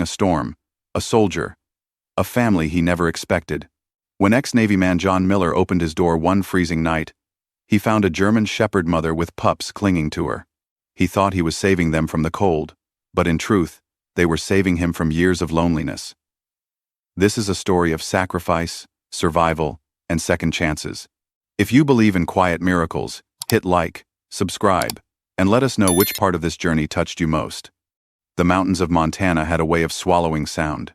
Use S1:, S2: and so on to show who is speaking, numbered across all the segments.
S1: a storm, a soldier, a family he never expected. When ex-Navy man John Miller opened his door one freezing night, he found a German shepherd mother with pups clinging to her. He thought he was saving them from the cold, but in truth, they were saving him from years of loneliness. This is a story of sacrifice, survival, and second chances. If you believe in quiet miracles, hit like, subscribe, and let us know which part of this journey touched you most. The mountains of Montana had a way of swallowing sound.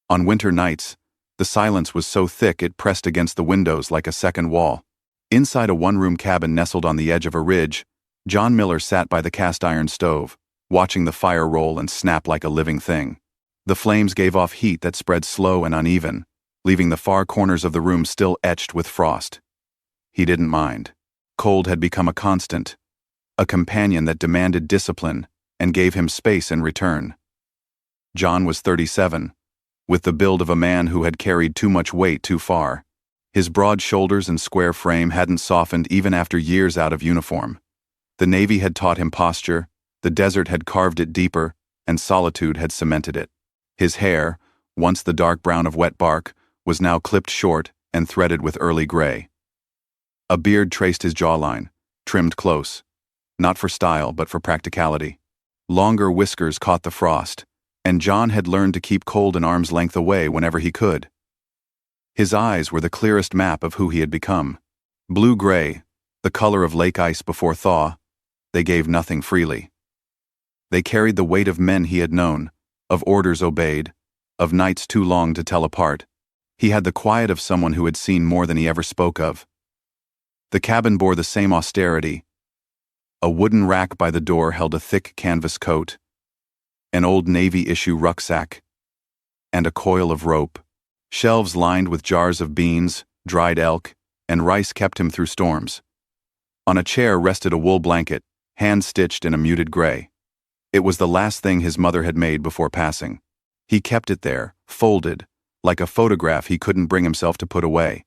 S1: On winter nights, the silence was so thick it pressed against the windows like a second wall. Inside a one-room cabin nestled on the edge of a ridge, John Miller sat by the cast-iron stove, watching the fire roll and snap like a living thing. The flames gave off heat that spread slow and uneven, leaving the far corners of the room still etched with frost. He didn't mind. Cold had become a constant, a companion that demanded discipline and gave him space in return. John was 37, with the build of a man who had carried too much weight too far. His broad shoulders and square frame hadn't softened even after years out of uniform. The Navy had taught him posture, the desert had carved it deeper, and solitude had cemented it. His hair, once the dark brown of wet bark, was now clipped short and threaded with early gray. A beard traced his jawline, trimmed close, not for style but for practicality. Longer whiskers caught the frost, and John had learned to keep cold an arm's length away whenever he could. His eyes were the clearest map of who he had become. Blue-gray, the color of lake ice before thaw, they gave nothing freely. They carried the weight of men he had known, of orders obeyed, of nights too long to tell apart. He had the quiet of someone who had seen more than he ever spoke of. The cabin bore the same austerity. A wooden rack by the door held a thick canvas coat, an old Navy-issue rucksack, and a coil of rope. Shelves lined with jars of beans, dried elk, and rice kept him through storms. On a chair rested a wool blanket, hand-stitched in a muted gray. It was the last thing his mother had made before passing. He kept it there, folded, like a photograph he couldn't bring himself to put away.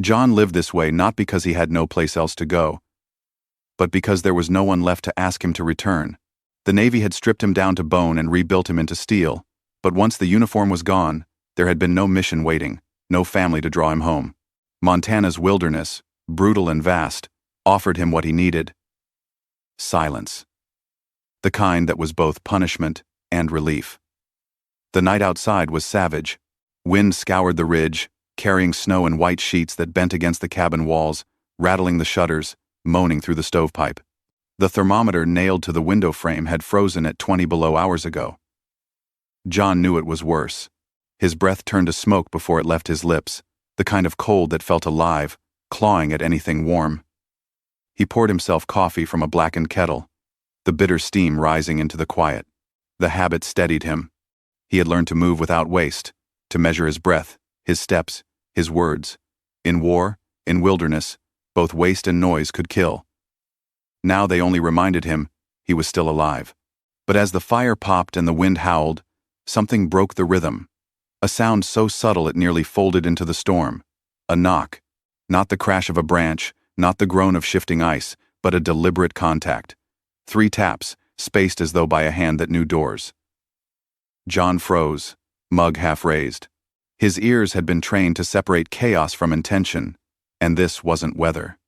S1: John lived this way not because he had no place else to go, but because there was no one left to ask him to return. The Navy had stripped him down to bone and rebuilt him into steel, but once the uniform was gone, there had been no mission waiting, no family to draw him home. Montana's wilderness, brutal and vast, offered him what he needed: silence. The kind that was both punishment and relief. The night outside was savage. Wind scoured the ridge, carrying snow in white sheets that bent against the cabin walls, rattling the shutters, moaning through the stovepipe. The thermometer nailed to the window frame had frozen at 20 below hours ago. John knew it was worse. His breath turned to smoke before it left his lips, the kind of cold that felt alive, clawing at anything warm. He poured himself coffee from a blackened kettle, the bitter steam rising into the quiet. The habit steadied him. He had learned to move without waste, to measure his breath, his steps, his words. In war, in wilderness, both waste and noise could kill. Now they only reminded him he was still alive. But as the fire popped and the wind howled, something broke the rhythm. A sound so subtle it nearly folded into the storm. A knock. Not the crash of a branch, not the groan of shifting ice, but a deliberate contact. 3 taps, spaced as though by a hand that knew doors. John froze, mug half raised. His ears had been trained to separate chaos from intention, and this wasn't weather.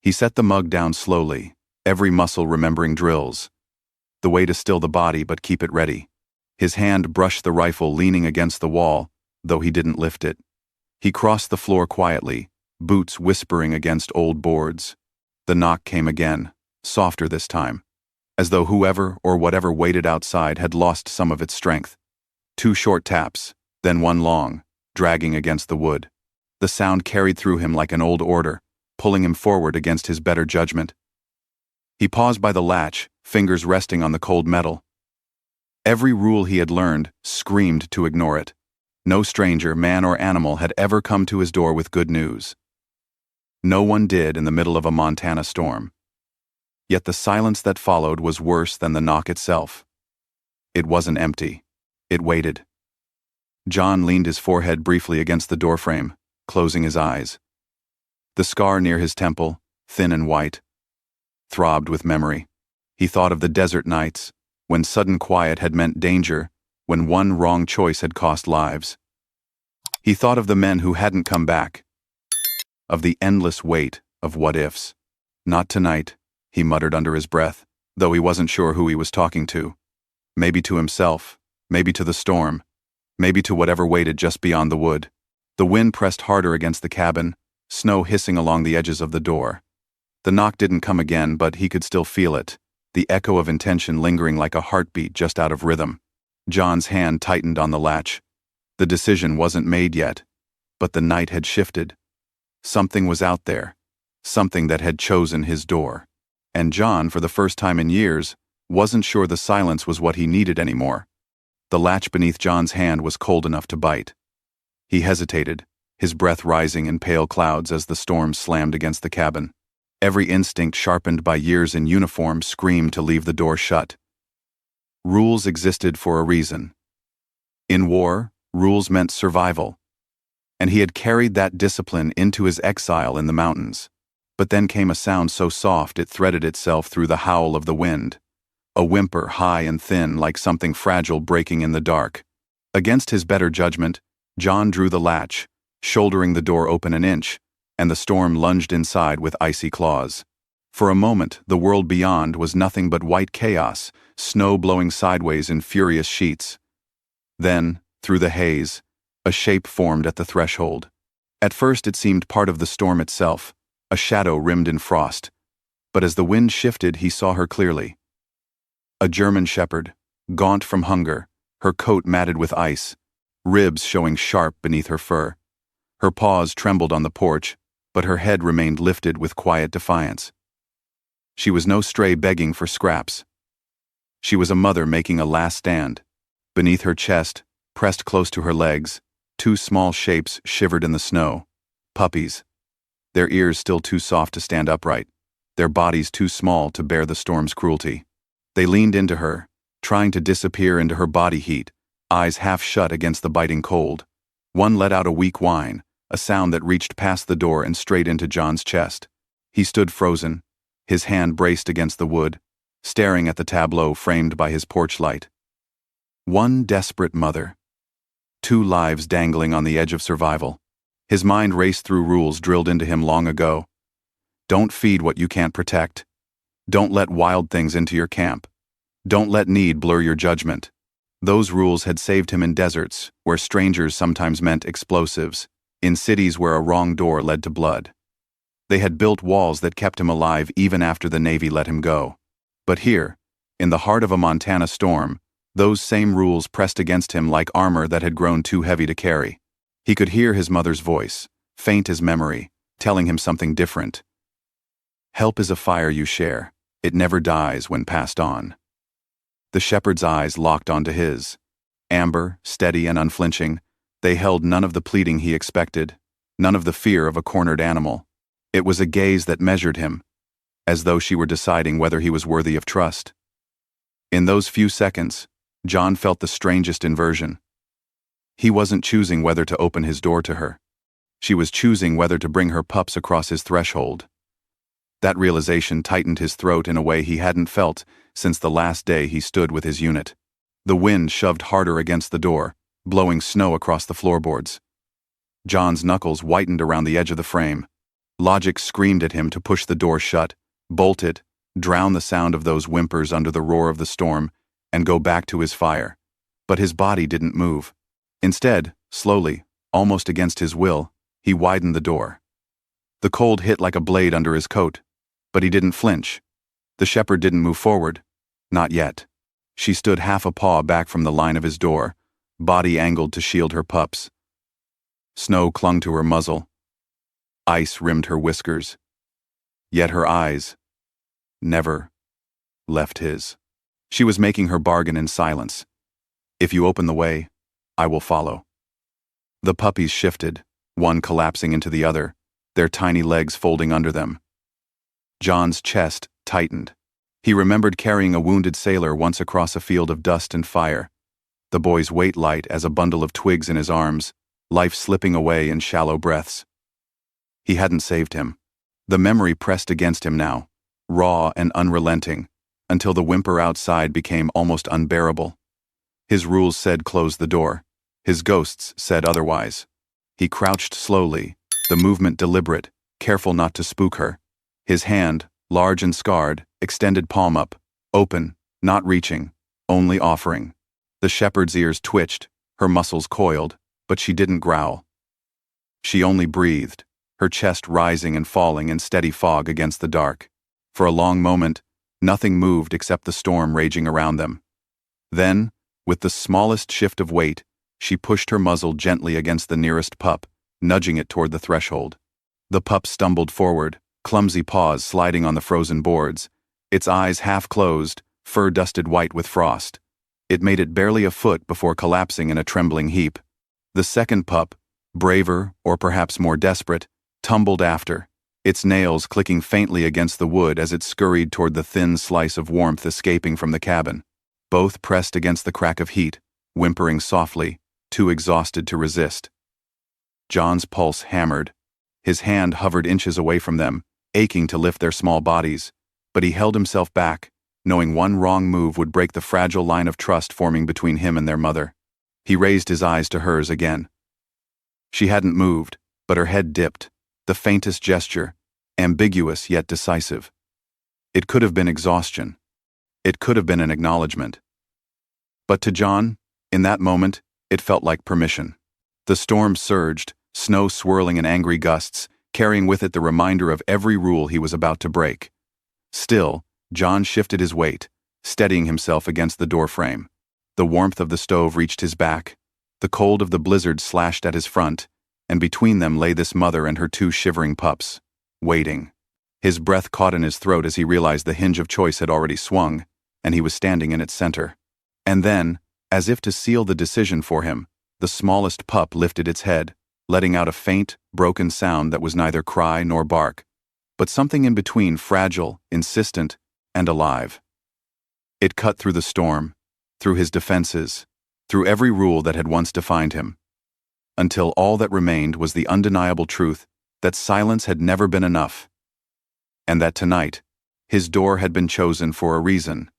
S1: He set the mug down slowly, every muscle remembering drills. The way to still the body but keep it ready. His hand brushed the rifle leaning against the wall, though he didn't lift it. He crossed the floor quietly, boots whispering against old boards. The knock came again, softer this time, as though whoever or whatever waited outside had lost some of its strength. 2 short taps, then 1 long, dragging against the wood. The sound carried through him like an old order, pulling him forward against his better judgment. He paused by the latch, fingers resting on the cold metal. Every rule he had learned screamed to ignore it. No stranger, man or animal, had ever come to his door with good news. No one did in the middle of a Montana storm. Yet the silence that followed was worse than the knock itself. It wasn't empty. It waited. John leaned his forehead briefly against the doorframe, closing his eyes. The scar near his temple, thin and white, throbbed with memory. He thought of the desert nights, when sudden quiet had meant danger, when one wrong choice had cost lives. He thought of the men who hadn't come back, of the endless weight of what-ifs. Not tonight, he muttered under his breath, though he wasn't sure who he was talking to. Maybe to himself, maybe to the storm, maybe to whatever waited just beyond the wood. The wind pressed harder against the cabin, snow hissing along the edges of the door. The knock didn't come again, but he could still feel it, the echo of intention lingering like a heartbeat just out of rhythm. John's hand tightened on the latch. The decision wasn't made yet, but the night had shifted. Something was out there, something that had chosen his door. And John, for the first time in years, wasn't sure the silence was what he needed anymore. The latch beneath John's hand was cold enough to bite. He hesitated, his breath rising in pale clouds as the storm slammed against the cabin. Every instinct sharpened by years in uniform screamed to leave the door shut. Rules existed for a reason. In war, rules meant survival. And he had carried that discipline into his exile in the mountains. But then came a sound so soft it threaded itself through the howl of the wind. A whimper high and thin like something fragile breaking in the dark. Against his better judgment, John drew the latch, shouldering the door open an inch, and the storm lunged inside with icy claws. For a moment, the world beyond was nothing but white chaos, snow blowing sideways in furious sheets. Then, through the haze, a shape formed at the threshold. At first it seemed part of the storm itself, a shadow rimmed in frost. But as the wind shifted, he saw her clearly. A German shepherd, gaunt from hunger, her coat matted with ice, ribs showing sharp beneath her fur. Her paws trembled on the porch, but her head remained lifted with quiet defiance. She was no stray begging for scraps. She was a mother making a last stand. Beneath her chest, pressed close to her legs, two small shapes shivered in the snow. Puppies. Their ears still too soft to stand upright, their bodies too small to bear the storm's cruelty. They leaned into her, trying to disappear into her body heat, eyes half shut against the biting cold. One let out a weak whine, a sound that reached past the door and straight into John's chest. He stood frozen, his hand braced against the wood, staring at the tableau framed by his porch light. One desperate mother. Two lives dangling on the edge of survival. His mind raced through rules drilled into him long ago. Don't feed what you can't protect. Don't let wild things into your camp. Don't let need blur your judgment. Those rules had saved him in deserts, where strangers sometimes meant explosives, in cities where a wrong door led to blood. They had built walls that kept him alive even after the Navy let him go. But here, in the heart of a Montana storm, those same rules pressed against him like armor that had grown too heavy to carry. He could hear his mother's voice, faint as memory, telling him something different. Help is a fire you share. It never dies when passed on. The shepherd's eyes locked onto his. Amber, steady and unflinching, they held none of the pleading he expected, none of the fear of a cornered animal. It was a gaze that measured him, as though she were deciding whether he was worthy of trust. In those few seconds, John felt the strangest inversion. He wasn't choosing whether to open his door to her. She was choosing whether to bring her pups across his threshold. That realization tightened his throat in a way he hadn't felt since the last day he stood with his unit. The wind shoved harder against the door, blowing snow across the floorboards. John's knuckles whitened around the edge of the frame. Logic screamed at him to push the door shut, bolt it, drown the sound of those whimpers under the roar of the storm, and go back to his fire. But his body didn't move. Instead, slowly, almost against his will, he widened the door. The cold hit like a blade under his coat, but he didn't flinch. The shepherd didn't move forward. Not yet. She stood half a paw back from the line of his door, body angled to shield her pups. Snow clung to her muzzle. Ice rimmed her whiskers. Yet her eyes never left his. She was making her bargain in silence. If you open the way, I will follow. The puppies shifted, one collapsing into the other, their tiny legs folding under them. John's chest tightened. He remembered carrying a wounded sailor once across a field of dust and fire, the boy's weight light as a bundle of twigs in his arms, life slipping away in shallow breaths. He hadn't saved him. The memory pressed against him now, raw and unrelenting, until the whimper outside became almost unbearable. His rules said close the door. His ghosts said otherwise. He crouched slowly, the movement deliberate, careful not to spook her. His hand, large and scarred, extended palm up, open, not reaching, only offering. The shepherd's ears twitched, her muscles coiled, but she didn't growl. She only breathed, her chest rising and falling in steady fog against the dark. For a long moment, nothing moved except the storm raging around them. Then, with the smallest shift of weight, she pushed her muzzle gently against the nearest pup, nudging it toward the threshold. The pup stumbled forward, clumsy paws sliding on the frozen boards, its eyes half closed, fur dusted white with frost. It made it barely a foot before collapsing in a trembling heap. The second pup, braver or perhaps more desperate, tumbled after, its nails clicking faintly against the wood as it scurried toward the thin slice of warmth escaping from the cabin. Both pressed against the crack of heat, whimpering softly, too exhausted to resist. John's pulse hammered. His hand hovered inches away from them, aching to lift their small bodies, but he held himself back, knowing one wrong move would break the fragile line of trust forming between him and their mother. He raised his eyes to hers again. She hadn't moved, but her head dipped, the faintest gesture, ambiguous yet decisive. It could have been exhaustion. It could have been an acknowledgement. But to John, in that moment, it felt like permission. The storm surged, snow swirling in angry gusts, carrying with it the reminder of every rule he was about to break. Still, John shifted his weight, steadying himself against the doorframe. The warmth of the stove reached his back, the cold of the blizzard slashed at his front, and between them lay this mother and her two shivering pups, waiting. His breath caught in his throat as he realized the hinge of choice had already swung, and he was standing in its center. And then, as if to seal the decision for him, the smallest pup lifted its head, letting out a faint, broken sound that was neither cry nor bark, but something in between, fragile, insistent, and alive. It cut through the storm, through his defenses, through every rule that had once defined him, until all that remained was the undeniable truth that silence had never been enough, and that tonight, his door had been chosen for a reason.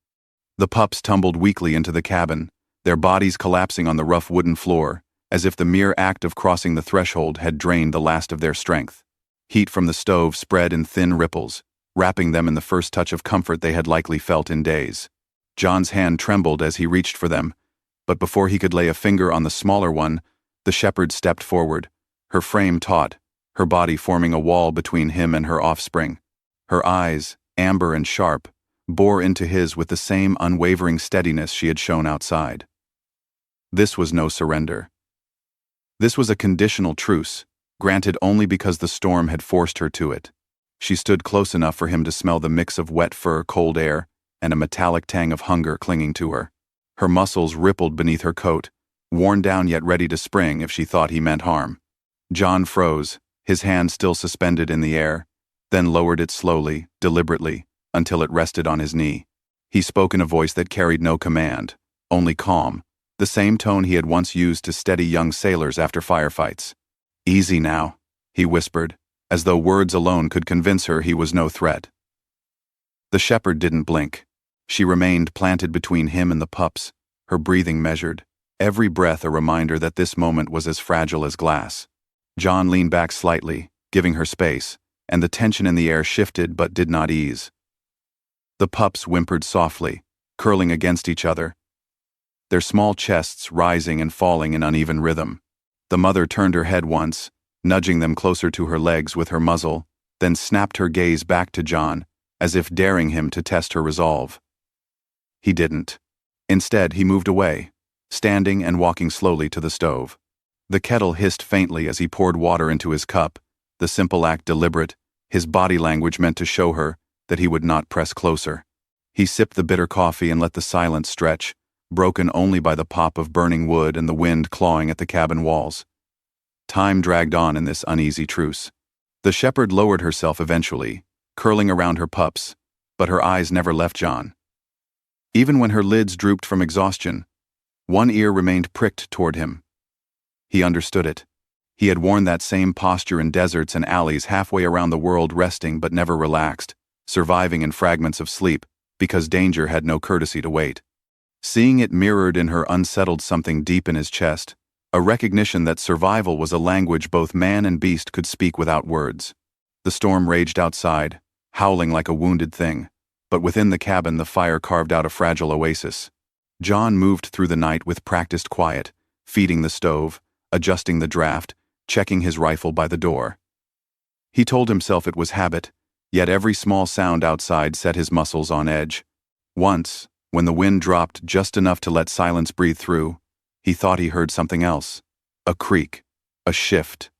S1: The pups tumbled weakly into the cabin, their bodies collapsing on the rough wooden floor, as if the mere act of crossing the threshold had drained the last of their strength. Heat from the stove spread in thin ripples, wrapping them in the first touch of comfort they had likely felt in days. John's hand trembled as he reached for them, but before he could lay a finger on the smaller one, the shepherd stepped forward, her frame taut, her body forming a wall between him and her offspring. Her eyes, amber and sharp, bore into his with the same unwavering steadiness she had shown outside. This was no surrender. This was a conditional truce, granted only because the storm had forced her to it. She stood close enough for him to smell the mix of wet fur, cold air, and a metallic tang of hunger clinging to her. Her muscles rippled beneath her coat, worn down yet ready to spring if she thought he meant harm. John froze, his hand still suspended in the air, then lowered it slowly, deliberately, until it rested on his knee. He spoke in a voice that carried no command, only calm, the same tone he had once used to steady young sailors after firefights. "Easy now," he whispered, as though words alone could convince her he was no threat. The shepherd didn't blink. She remained planted between him and the pups, her breathing measured, every breath a reminder that this moment was as fragile as glass. John leaned back slightly, giving her space, and the tension in the air shifted but did not ease. The pups whimpered softly, curling against each other, their small chests rising and falling in uneven rhythm. The mother turned her head once, nudging them closer to her legs with her muzzle, then snapped her gaze back to John, as if daring him to test her resolve. He didn't. Instead, he moved away, standing and walking slowly to the stove. The kettle hissed faintly as he poured water into his cup, the simple act deliberate, his body language meant to show her that he would not press closer. He sipped the bitter coffee and let the silence stretch, broken only by the pop of burning wood and the wind clawing at the cabin walls. Time dragged on in this uneasy truce. The shepherd lowered herself eventually, curling around her pups, but her eyes never left John. Even when her lids drooped from exhaustion, one ear remained pricked toward him. He understood it. He had worn that same posture in deserts and alleys halfway around the world, resting but never relaxed, surviving in fragments of sleep, because danger had no courtesy to wait. Seeing it mirrored in her unsettled something deep in his chest, a recognition that survival was a language both man and beast could speak without words. The storm raged outside, howling like a wounded thing, but within the cabin the fire carved out a fragile oasis. John moved through the night with practiced quiet, feeding the stove, adjusting the draft, checking his rifle by the door. He told himself it was habit, yet every small sound outside set his muscles on edge. Once, when the wind dropped just enough to let silence breathe through, he thought he heard something else. A creak, a shift.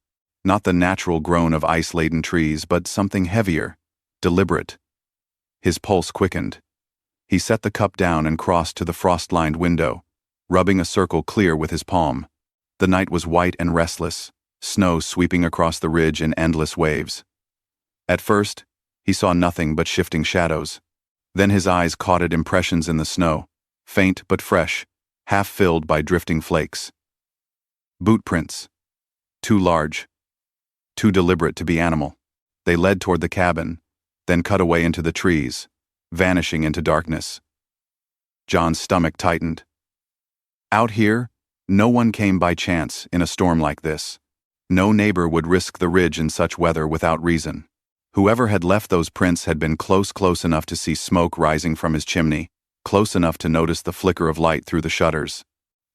S1: Not the natural groan of ice-laden trees, but something heavier, deliberate. His pulse quickened. He set the cup down and crossed to the frost-lined window, rubbing a circle clear with his palm. The night was white and restless, snow sweeping across the ridge in endless waves. At first, he saw nothing but shifting shadows. Then his eyes caught at impressions in the snow, faint but fresh, half filled by drifting flakes. Boot prints. Too large. Too deliberate to be animal. They led toward the cabin, then cut away into the trees, vanishing into darkness. John's stomach tightened. Out here, no one came by chance in a storm like this. No neighbor would risk the ridge in such weather without reason. Whoever had left those prints had been close enough to see smoke rising from his chimney, close enough to notice the flicker of light through the shutters.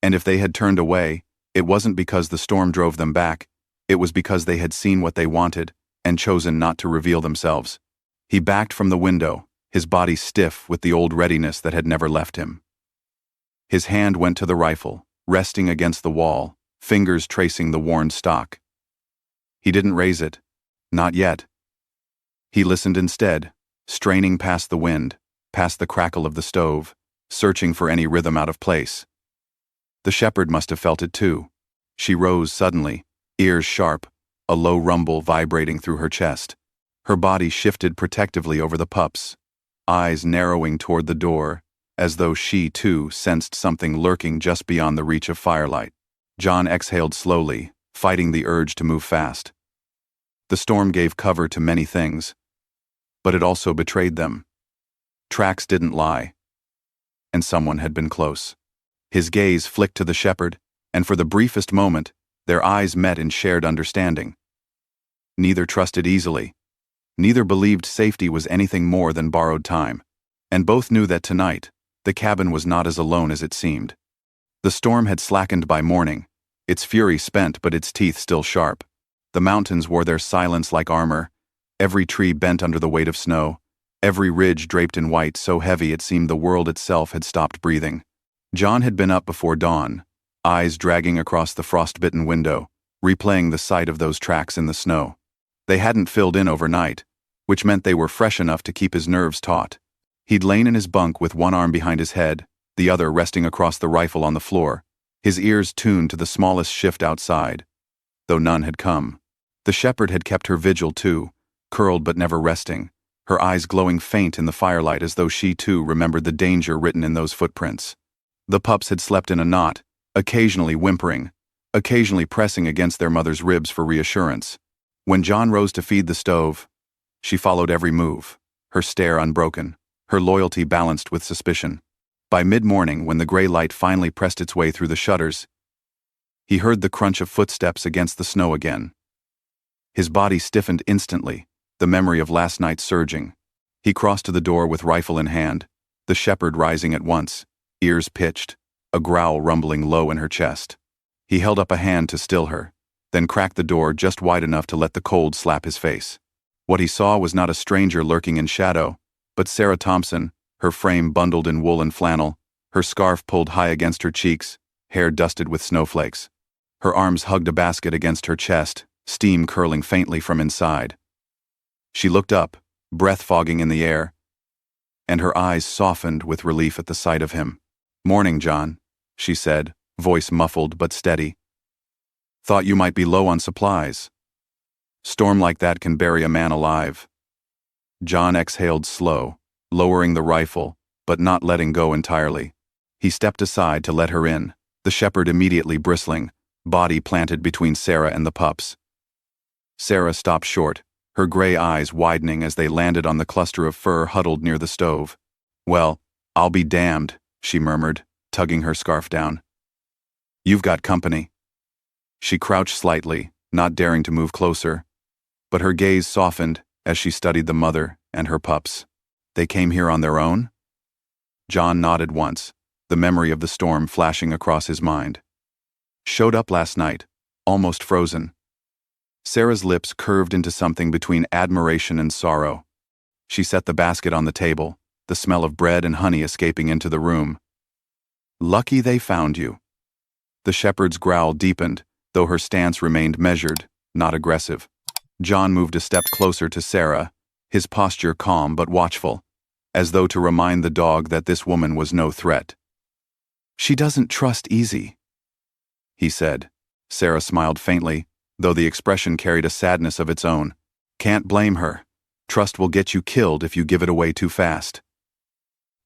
S1: And if they had turned away, it wasn't because the storm drove them back, it was because they had seen what they wanted and chosen not to reveal themselves. He backed from the window, his body stiff with the old readiness that had never left him. His hand went to the rifle, resting against the wall, fingers tracing the worn stock. He didn't raise it. Not yet. He listened instead, straining past the wind, past the crackle of the stove, searching for any rhythm out of place. The shepherd must have felt it too. She rose suddenly, ears sharp, a low rumble vibrating through her chest. Her body shifted protectively over the pups, eyes narrowing toward the door, as though she, too, sensed something lurking just beyond the reach of firelight. John exhaled slowly, fighting the urge to move fast. The storm gave cover to many things, but it also betrayed them. Tracks didn't lie, and someone had been close. His gaze flicked to the shepherd, and for the briefest moment, their eyes met in shared understanding. Neither trusted easily. Neither believed safety was anything more than borrowed time, and both knew that tonight, the cabin was not as alone as it seemed. The storm had slackened by morning, its fury spent but its teeth still sharp. The mountains wore their silence like armor, every tree bent under the weight of snow, every ridge draped in white so heavy it seemed the world itself had stopped breathing. John had been up before dawn, eyes dragging across the frost-bitten window, replaying the sight of those tracks in the snow. They hadn't filled in overnight, which meant they were fresh enough to keep his nerves taut. He'd lain in his bunk with one arm behind his head, the other resting across the rifle on the floor, his ears tuned to the smallest shift outside, though none had come. The shepherd had kept her vigil too, curled but never resting, her eyes glowing faint in the firelight as though she too remembered the danger written in those footprints. The pups had slept in a knot, occasionally whimpering, occasionally pressing against their mother's ribs for reassurance. When John rose to feed the stove, she followed every move, her stare unbroken, her loyalty balanced with suspicion. By mid-morning, when the gray light finally pressed its way through the shutters, he heard the crunch of footsteps against the snow again. His body stiffened instantly, the memory of last night surging. He crossed to the door with rifle in hand, the shepherd rising at once, ears pitched, a growl rumbling low in her chest. He held up a hand to still her, then cracked the door just wide enough to let the cold slap his face. What he saw was not a stranger lurking in shadow, but Sarah Thompson, her frame bundled in wool and flannel, her scarf pulled high against her cheeks, hair dusted with snowflakes. Her arms hugged a basket against her chest, steam curling faintly from inside. She looked up, breath fogging in the air, and her eyes softened with relief at the sight of him. "Morning, John," she said, voice muffled but steady. "Thought you might be low on supplies. Storm like that can bury a man alive." John exhaled slow, lowering the rifle, but not letting go entirely. He stepped aside to let her in, the shepherd immediately bristling, body planted between Sarah and the pups. Sarah stopped short, her gray eyes widening as they landed on the cluster of fur huddled near the stove. Well, I'll be damned, she murmured, tugging her scarf down. You've got company. She crouched slightly, not daring to move closer, but her gaze softened as she studied the mother and her pups. They came here on their own? John nodded once, the memory of the storm flashing across his mind. Showed up last night, almost frozen. Sarah's lips curved into something between admiration and sorrow. She set the basket on the table, the smell of bread and honey escaping into the room. Lucky they found you. The shepherd's growl deepened, though her stance remained measured, not aggressive. John moved a step closer to Sarah, his posture calm but watchful, as though to remind the dog that this woman was no threat. She doesn't trust Easy, he said. Sarah smiled faintly, though the expression carried a sadness of its own. Can't blame her. Trust will get you killed if you give it away too fast.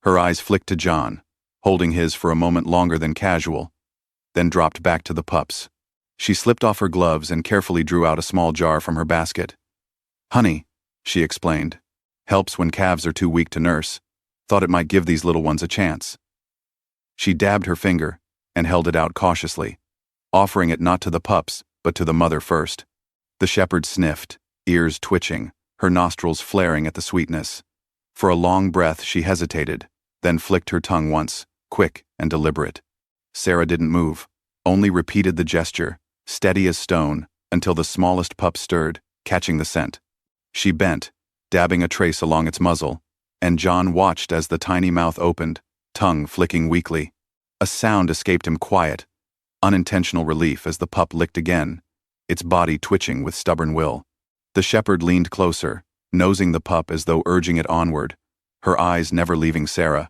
S1: Her eyes flicked to John, holding his for a moment longer than casual, then dropped back to the pups. She slipped off her gloves and carefully drew out a small jar from her basket. Honey, she explained. Helps when calves are too weak to nurse. Thought it might give these little ones a chance. She dabbed her finger and held it out cautiously, offering it not to the pups, but to the mother first. The shepherd sniffed, ears twitching, her nostrils flaring at the sweetness. For a long breath she hesitated, then flicked her tongue once, quick and deliberate. Sarah didn't move, only repeated the gesture, steady as stone, until the smallest pup stirred, catching the scent. She bent, dabbing a trace along its muzzle, and John watched as the tiny mouth opened, tongue flicking weakly. A sound escaped him, quiet, unintentional relief as the pup licked again, its body twitching with stubborn will. The shepherd leaned closer, nosing the pup as though urging it onward, her eyes never leaving Sarah.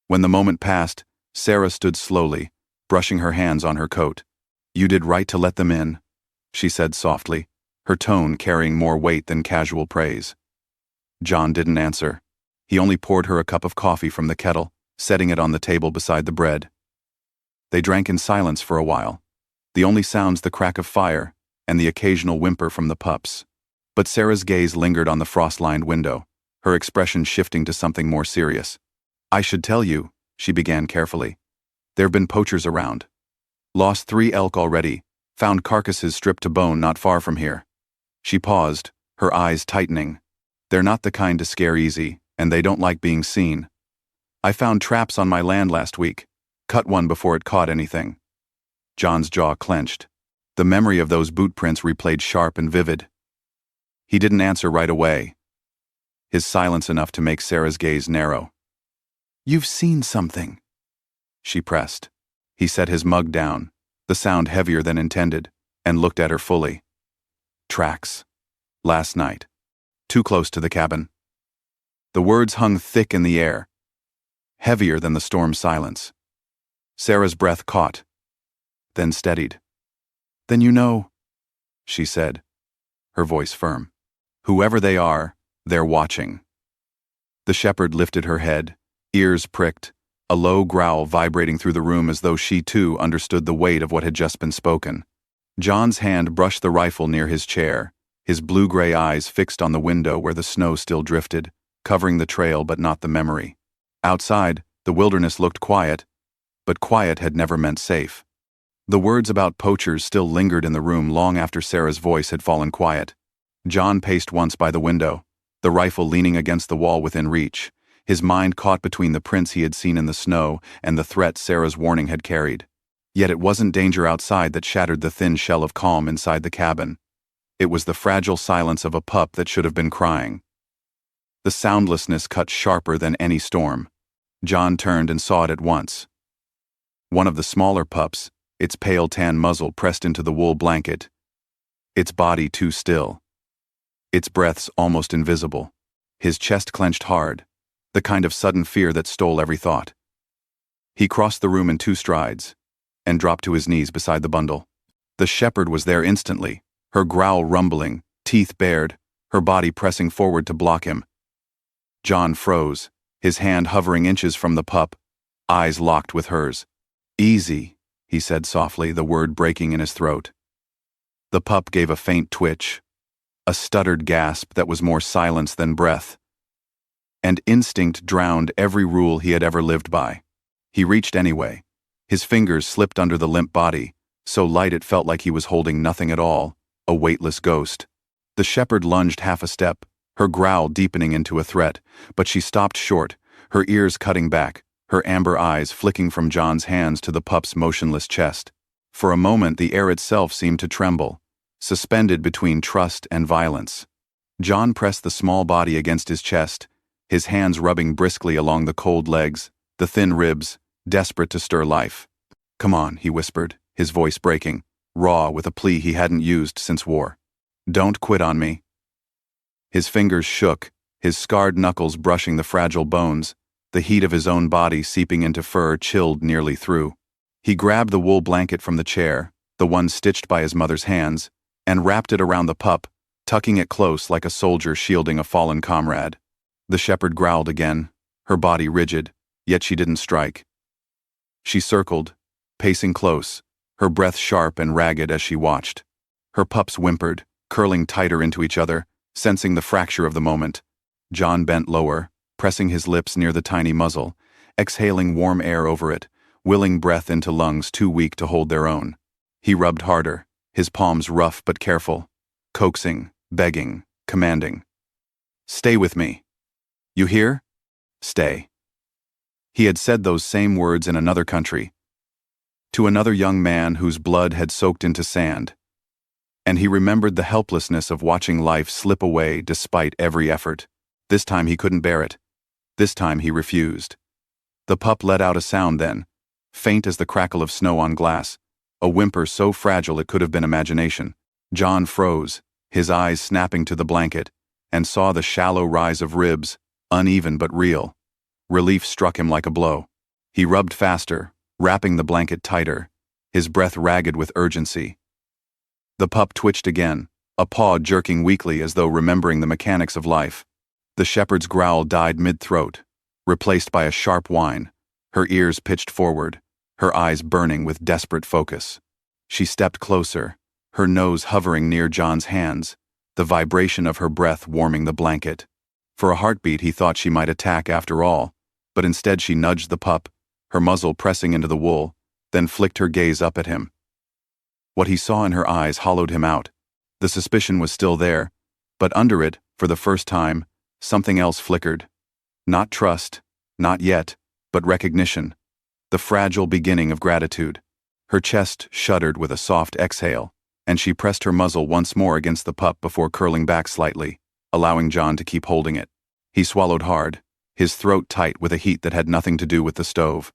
S1: When the moment passed, Sarah stood slowly, brushing her hands on her coat. You did right to let them in, she said softly, her tone carrying more weight than casual praise. John didn't answer. He only poured her a cup of coffee from the kettle, setting it on the table beside the bread. They drank in silence for a while, the only sounds the crack of fire and the occasional whimper from the pups. But Sarah's gaze lingered on the frost-lined window, her expression shifting to something more serious. I should tell you, she began carefully. There've been poachers around. Lost 3 elk already, found carcasses stripped to bone not far from here. She paused, her eyes tightening. They're not the kind to scare easy, and they don't like being seen. I found traps on my land last week, cut one before it caught anything. John's jaw clenched. The memory of those boot prints replayed sharp and vivid. He didn't answer right away, his silence enough to make Sarah's gaze narrow. You've seen something, she pressed. He set his mug down, the sound heavier than intended, and looked at her fully. Tracks. Last night. Too close to the cabin. The words hung thick in the air, heavier than the storm's silence. Sarah's breath caught, then steadied. Then you know, she said, her voice firm. Whoever they are, they're watching. The shepherd lifted her head, ears pricked, a low growl vibrating through the room as though she too understood the weight of what had just been spoken. John's hand brushed the rifle near his chair, his blue-gray eyes fixed on the window where the snow still drifted, covering the trail but not the memory. Outside, the wilderness looked quiet, but quiet had never meant safe. The words about poachers still lingered in the room long after Sarah's voice had fallen quiet. John paced once by the window, the rifle leaning against the wall within reach, his mind caught between the prints he had seen in the snow and the threat Sarah's warning had carried. Yet it wasn't danger outside that shattered the thin shell of calm inside the cabin. It was the fragile silence of a pup that should have been crying. The soundlessness cut sharper than any storm. John turned and saw it at once. One of the smaller pups, its pale tan muzzle pressed into the wool blanket, its body too still, its breaths almost invisible, his chest clenched hard, the kind of sudden fear that stole every thought. He crossed the room in 2 strides and dropped to his knees beside the bundle. The shepherd was there instantly, her growl rumbling, teeth bared, her body pressing forward to block him. John froze, his hand hovering inches from the pup, eyes locked with hers. Easy, he said softly, the word breaking in his throat. The pup gave a faint twitch, a stuttered gasp that was more silence than breath. and instinct drowned every rule he had ever lived by. He reached anyway. His fingers slipped under the limp body, so light it felt like he was holding nothing at all, a weightless ghost. The shepherd lunged half a step, her growl deepening into a threat, but she stopped short, her ears cutting back, her amber eyes flicking from John's hands to the pup's motionless chest. For a moment the air itself seemed to tremble, suspended between trust and violence. John pressed the small body against his chest, his hands rubbing briskly along the cold legs, the thin ribs, desperate to stir life. "Come on," he whispered, his voice breaking, raw with a plea he hadn't used since war. "Don't quit on me." His fingers shook, his scarred knuckles brushing the fragile bones, the heat of his own body seeping into fur chilled nearly through. He grabbed the wool blanket from the chair, the one stitched by his mother's hands, and wrapped it around the pup, tucking it close like a soldier shielding a fallen comrade. The shepherd growled again, her body rigid, yet she didn't strike. She circled, pacing close, her breath sharp and ragged as she watched. Her pups whimpered, curling tighter into each other, sensing the fracture of the moment. John bent lower, pressing his lips near the tiny muzzle, exhaling warm air over it, willing breath into lungs too weak to hold their own. He rubbed harder, his palms rough but careful, coaxing, begging, commanding. "Stay with me. You hear? Stay." He had said those same words in another country, to another young man whose blood had soaked into sand, and he remembered the helplessness of watching life slip away despite every effort. This time he couldn't bear it. This time he refused. The pup let out a sound then, faint as the crackle of snow on glass, a whimper so fragile it could have been imagination. John froze, his eyes snapping to the blanket, and saw the shallow rise of ribs, uneven but real. Relief struck him like a blow. He rubbed faster, wrapping the blanket tighter, his breath ragged with urgency. The pup twitched again, a paw jerking weakly as though remembering the mechanics of life. The shepherd's growl died mid-throat, replaced by a sharp whine, her ears pitched forward, her eyes burning with desperate focus. She stepped closer, her nose hovering near John's hands, the vibration of her breath warming the blanket. For a heartbeat he thought she might attack after all, but instead she nudged the pup, her muzzle pressing into the wool, then flicked her gaze up at him. What he saw in her eyes hollowed him out. The suspicion was still there, but under it, for the first time, something else flickered. Not trust, not yet, but recognition. The fragile beginning of gratitude. Her chest shuddered with a soft exhale, and she pressed her muzzle once more against the pup before curling back slightly, allowing John to keep holding it. He swallowed hard, his throat tight with a heat that had nothing to do with the stove.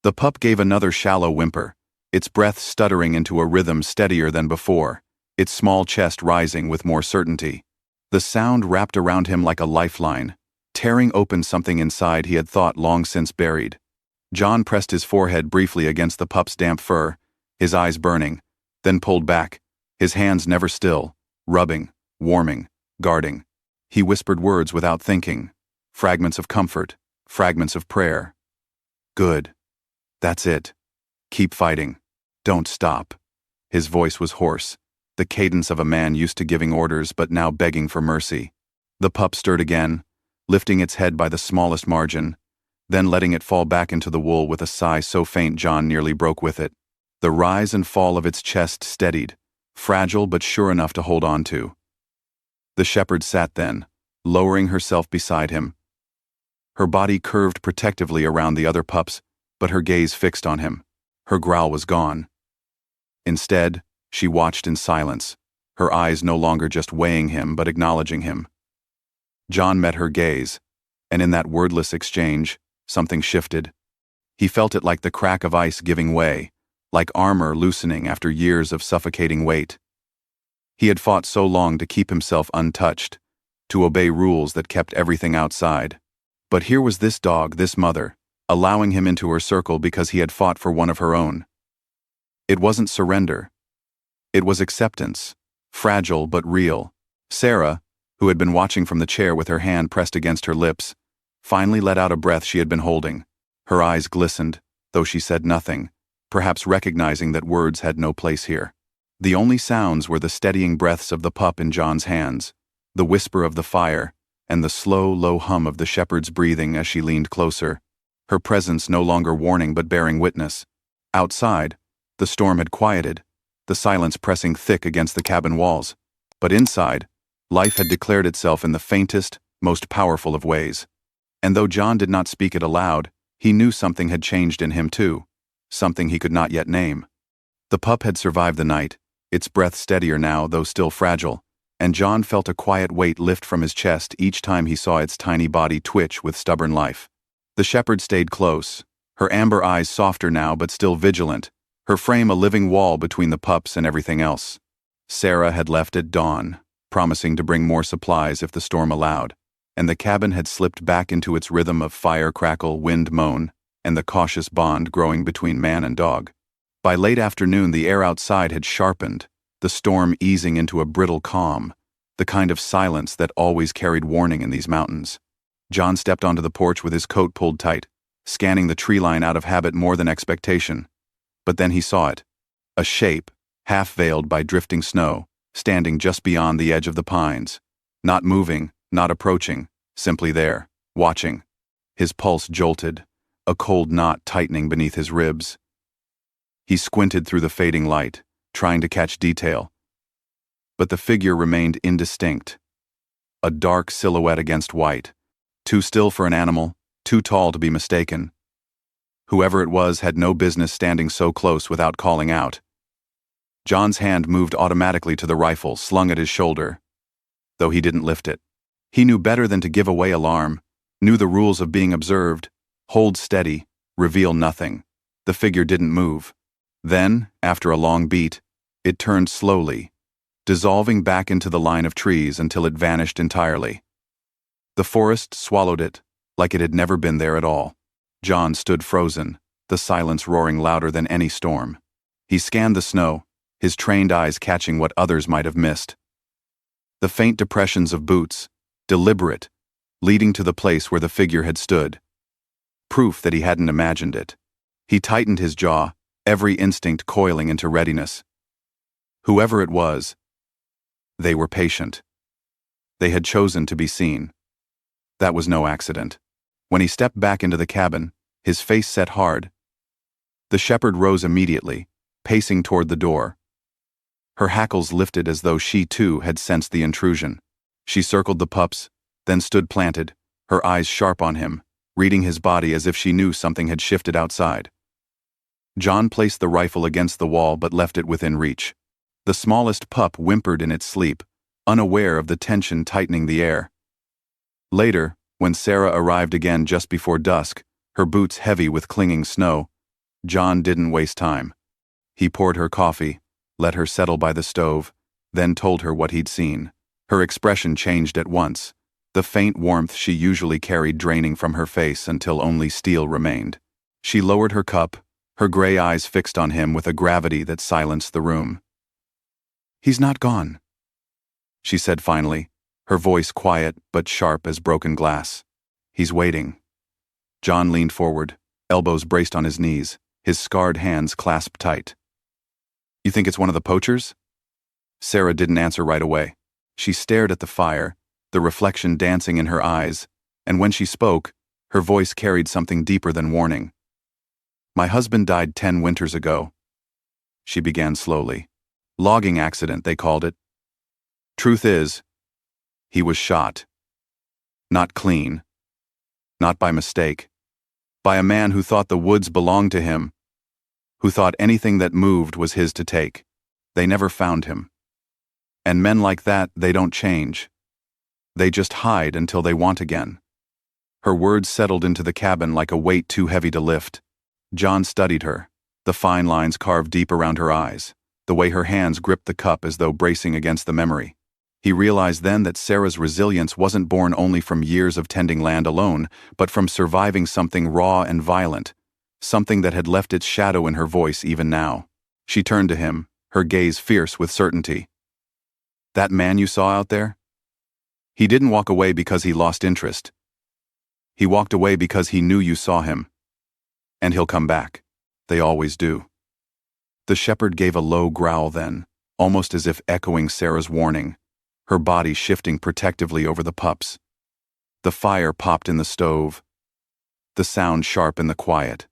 S1: The pup gave another shallow whimper, its breath stuttering into a rhythm steadier than before, its small chest rising with more certainty. The sound wrapped around him like a lifeline, tearing open something inside he had thought long since buried. John pressed his forehead briefly against the pup's damp fur, his eyes burning, then pulled back, his hands never still, rubbing, warming, guarding. He whispered words without thinking, fragments of comfort, fragments of prayer. "Good. That's it. Keep fighting. Don't stop." His voice was hoarse, the cadence of a man used to giving orders but now begging for mercy. The pup stirred again, lifting its head by the smallest margin, then letting it fall back into the wool with a sigh so faint John nearly broke with it. The rise and fall of its chest steadied, fragile but sure enough to hold on to. The shepherd sat then, lowering herself beside him. Her body curved protectively around the other pups, but her gaze fixed on him. Her growl was gone. Instead, she watched in silence, her eyes no longer just weighing him but acknowledging him. John met her gaze, and in that wordless exchange, something shifted. He felt it like the crack of ice giving way, like armor loosening after years of suffocating weight. He had fought so long to keep himself untouched, to obey rules that kept everything outside. But here was this dog, this mother, allowing him into her circle because he had fought for one of her own. It wasn't surrender. It was acceptance, fragile but real. Sarah, who had been watching from the chair with her hand pressed against her lips, finally let out a breath she had been holding. Her eyes glistened, though she said nothing, perhaps recognizing that words had no place here. The only sounds were the steadying breaths of the pup in John's hands, the whisper of the fire, and the slow, low hum of the shepherd's breathing as she leaned closer, her presence no longer warning but bearing witness. Outside, the storm had quieted, the silence pressing thick against the cabin walls. But inside, life had declared itself in the faintest, most powerful of ways. And though John did not speak it aloud, he knew something had changed in him too, something he could not yet name. The pup had survived the night, its breath steadier now though still fragile, and John felt a quiet weight lift from his chest each time he saw its tiny body twitch with stubborn life. The shepherd stayed close, her amber eyes softer now but still vigilant, her frame a living wall between the pups and everything else. Sarah had left at dawn, promising to bring more supplies if the storm allowed, and the cabin had slipped back into its rhythm of fire crackle, wind moan, and the cautious bond growing between man and dog. By late afternoon the air outside had sharpened, the storm easing into a brittle calm, the kind of silence that always carried warning in these mountains. John stepped onto the porch with his coat pulled tight, scanning the tree line out of habit more than expectation. But then he saw it, a shape, half-veiled by drifting snow, standing just beyond the edge of the pines. Not moving, not approaching, simply there, watching. His pulse jolted, a cold knot tightening beneath his ribs. He squinted through the fading light, trying to catch detail. But the figure remained indistinct. A dark silhouette against white, too still for an animal, too tall to be mistaken. Whoever it was had no business standing so close without calling out. John's hand moved automatically to the rifle slung at his shoulder, though he didn't lift it. He knew better than to give away alarm, knew the rules of being observed, hold steady, reveal nothing. The figure didn't move. Then, after a long beat, it turned slowly, dissolving back into the line of trees until it vanished entirely. The forest swallowed it, like it had never been there at all. John stood frozen, the silence roaring louder than any storm. He scanned the snow, his trained eyes catching what others might have missed. The faint depressions of boots, deliberate, leading to the place where the figure had stood. Proof that he hadn't imagined it. He tightened his jaw, every instinct coiling into readiness. Whoever it was, they were patient. They had chosen to be seen. That was no accident. When he stepped back into the cabin, his face set hard. The shepherd rose immediately, pacing toward the door. Her hackles lifted as though she too had sensed the intrusion. She circled the pups, then stood planted, her eyes sharp on him, reading his body as if she knew something had shifted outside. John placed the rifle against the wall but left it within reach. The smallest pup whimpered in its sleep, unaware of the tension tightening the air. Later, when Sarah arrived again just before dusk, her boots heavy with clinging snow, John didn't waste time. He poured her coffee, let her settle by the stove, then told her what he'd seen. Her expression changed at once, the faint warmth she usually carried draining from her face until only steel remained. She lowered her cup, her gray eyes fixed on him with a gravity that silenced the room. "He's not gone," she said finally, her voice quiet but sharp as broken glass. "He's waiting." John leaned forward, elbows braced on his knees, his scarred hands clasped tight. "You think it's one of the poachers?" Sarah didn't answer right away. She stared at the fire, the reflection dancing in her eyes, and when she spoke, her voice carried something deeper than warning. "My husband died 10 winters ago," she began slowly. "Logging accident, they called it. Truth is, he was shot. Not clean. Not by mistake. By a man who thought the woods belonged to him, who thought anything that moved was his to take. They never found him. And men like that, they don't change. They just hide until they want again." Her words settled into the cabin like a weight too heavy to lift. John studied her, the fine lines carved deep around her eyes, the way her hands gripped the cup as though bracing against the memory. He realized then that Sarah's resilience wasn't born only from years of tending land alone, but from surviving something raw and violent, something that had left its shadow in her voice even now. She turned to him, her gaze fierce with certainty. "That man you saw out there? He didn't walk away because he lost interest. He walked away because he knew you saw him. And he'll come back. They always do." The shepherd gave a low growl then, almost as if echoing Sarah's warning, her body shifting protectively over the pups. The fire popped in the stove, the sound sharp in the quiet.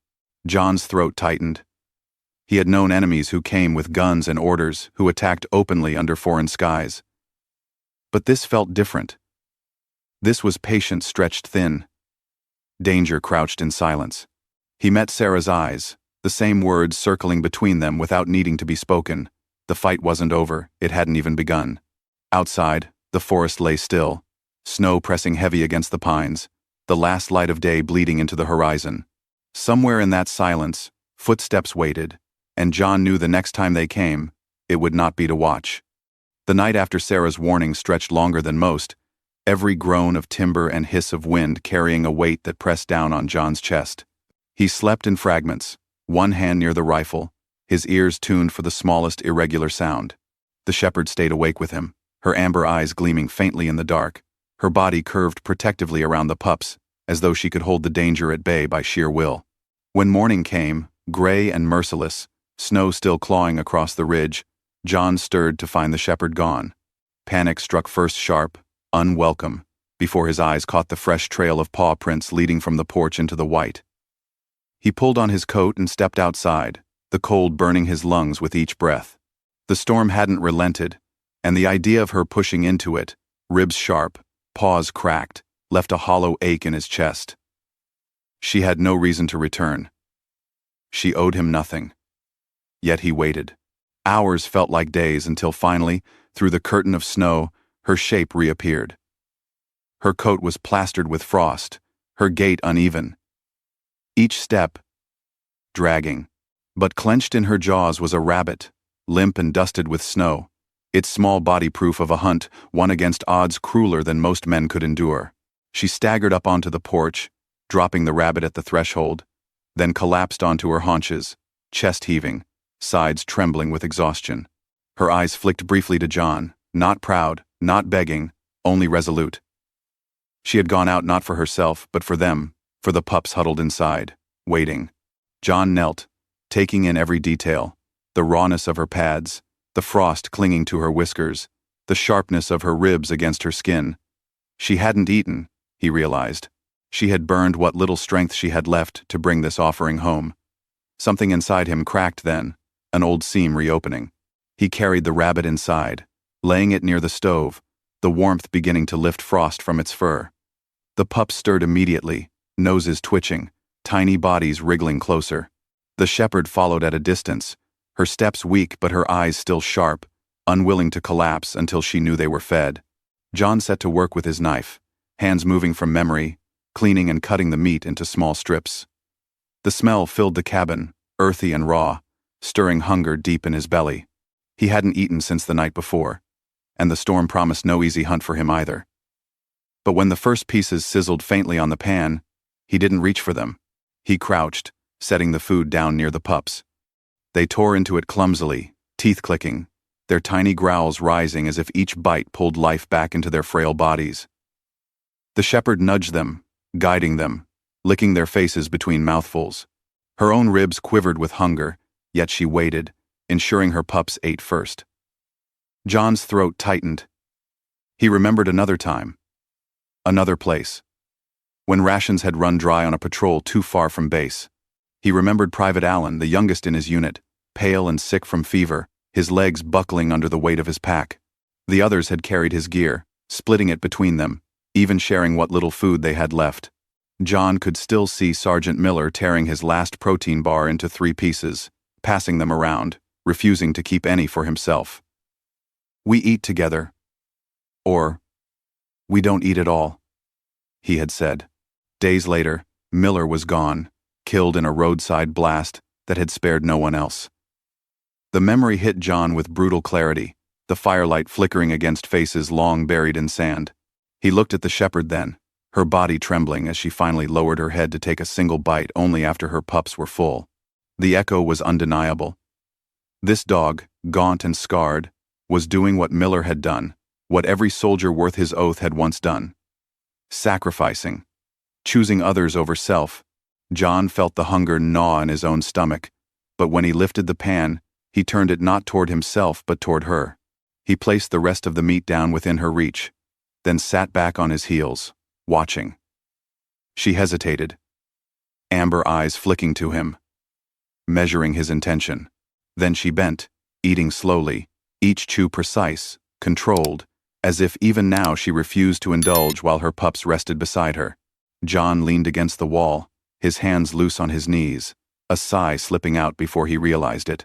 S1: John's throat tightened. He had known enemies who came with guns and orders, who attacked openly under foreign skies. But this felt different. This was patience stretched thin. Danger crouched in silence. He met Sarah's eyes, the same words circling between them without needing to be spoken. The fight wasn't over, it hadn't even begun. Outside, the forest lay still, snow pressing heavy against the pines, the last light of day bleeding into the horizon. Somewhere in that silence, footsteps waited, and John knew the next time they came, it would not be to watch. The night after Sarah's warning stretched longer than most, every groan of timber and hiss of wind carrying a weight that pressed down on John's chest. He slept in fragments, one hand near the rifle, his ears tuned for the smallest irregular sound. The shepherd stayed awake with him, her amber eyes gleaming faintly in the dark, her body curved protectively around the pups, as though she could hold the danger at bay by sheer will. When morning came, gray and merciless, snow still clawing across the ridge, John stirred to find the shepherd gone. Panic struck first sharp, unwelcome, before his eyes caught the fresh trail of paw prints leading from the porch into the white. He pulled on his coat and stepped outside, the cold burning his lungs with each breath. The storm hadn't relented, and the idea of her pushing into it, ribs sharp, paws cracked, left a hollow ache in his chest. She had no reason to return. She owed him nothing. Yet he waited. Hours felt like days until finally, through the curtain of snow, her shape reappeared. Her coat was plastered with frost, her gait uneven. Each step, dragging. But clenched in her jaws was a rabbit, limp and dusted with snow, its small body proof of a hunt, one against odds crueler than most men could endure. She staggered up onto the porch, dropping the rabbit at the threshold, then collapsed onto her haunches, chest heaving, sides trembling with exhaustion. Her eyes flicked briefly to John, not proud, not begging, only resolute. She had gone out not for herself, but for them, for the pups huddled inside, waiting. John knelt, taking in every detail, the rawness of her pads, the frost clinging to her whiskers, the sharpness of her ribs against her skin. She hadn't eaten, he realized. She had burned what little strength she had left to bring this offering home. Something inside him cracked then, an old seam reopening. He carried the rabbit inside, laying it near the stove, the warmth beginning to lift frost from its fur. The pups stirred immediately, noses twitching, tiny bodies wriggling closer. The shepherd followed at a distance, her steps weak but her eyes still sharp, unwilling to collapse until she knew they were fed. John set to work with his knife, hands moving from memory, cleaning and cutting the meat into small strips. The smell filled the cabin, earthy and raw, stirring hunger deep in his belly. He hadn't eaten since the night before, and the storm promised no easy hunt for him either. But when the first pieces sizzled faintly on the pan, he didn't reach for them. He crouched, setting the food down near the pups. They tore into it clumsily, teeth clicking, their tiny growls rising as if each bite pulled life back into their frail bodies. The shepherd nudged them, guiding them, licking their faces between mouthfuls. Her own ribs quivered with hunger, yet she waited, ensuring her pups ate first. John's throat tightened. He remembered another time. Another place. When rations had run dry on a patrol too far from base. He remembered Private Allen, the youngest in his unit, pale and sick from fever, his legs buckling under the weight of his pack. The others had carried his gear, splitting it between them, even sharing what little food they had left. John could still see Sergeant Miller tearing his last protein bar into 3 pieces, passing them around, refusing to keep any for himself. "We eat together." Or, "We don't eat at all," he had said. Days later, Miller was gone, killed in a roadside blast that had spared no one else. The memory hit John with brutal clarity, the firelight flickering against faces long buried in sand. He looked at the shepherd then, her body trembling as she finally lowered her head to take a single bite only after her pups were full. The echo was undeniable. This dog, gaunt and scarred, was doing what Miller had done, what every soldier worth his oath had once done. Sacrificing. Choosing others over self. John felt the hunger gnaw in his own stomach, but when he lifted the pan, he turned it not toward himself but toward her. He placed the rest of the meat down within her reach, then sat back on his heels, watching. She hesitated, amber eyes flicking to him, measuring his intention. Then she bent, eating slowly, each chew precise, controlled, as if even now she refused to indulge while her pups rested beside her. John leaned against the wall, his hands loose on his knees, a sigh slipping out before he realized it.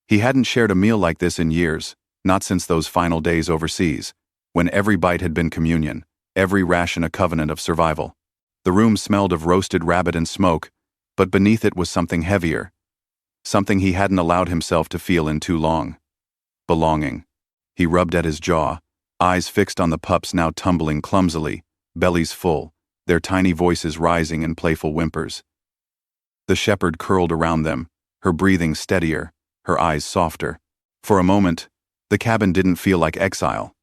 S1: He hadn't shared a meal like this in years, not since those final days overseas, when every bite had been communion, every ration a covenant of survival. The room smelled of roasted rabbit and smoke, but beneath it was something heavier, something he hadn't allowed himself to feel in too long. Belonging. He rubbed at his jaw, eyes fixed on the pups now tumbling clumsily, bellies full, their tiny voices rising in playful whimpers. The shepherd curled around them, her breathing steadier, her eyes softer. For a moment, the cabin didn't feel like exile.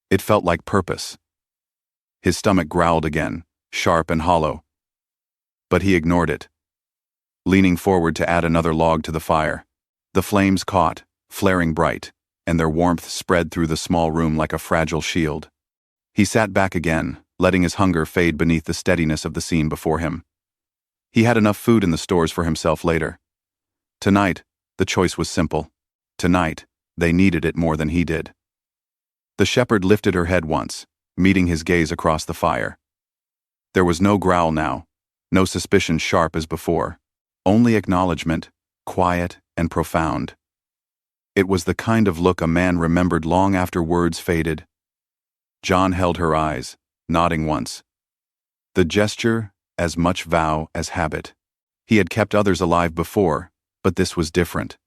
S1: It felt like purpose. His stomach growled again, sharp and hollow. But he ignored it, leaning forward to add another log to the fire. The flames caught, flaring bright, and their warmth spread through the small room like a fragile shield. He sat back again, letting his hunger fade beneath the steadiness of the scene before him. He had enough food in the stores for himself later. Tonight, the choice was simple. Tonight, they needed it more than he did. The shepherd lifted her head once, meeting his gaze across the fire. There was no growl now, no suspicion sharp as before, only acknowledgement, quiet and profound. It was the kind of look a man remembered long after words faded. John held her eyes, nodding once. The gesture, as much vow as habit. He had kept others alive before, but this was different.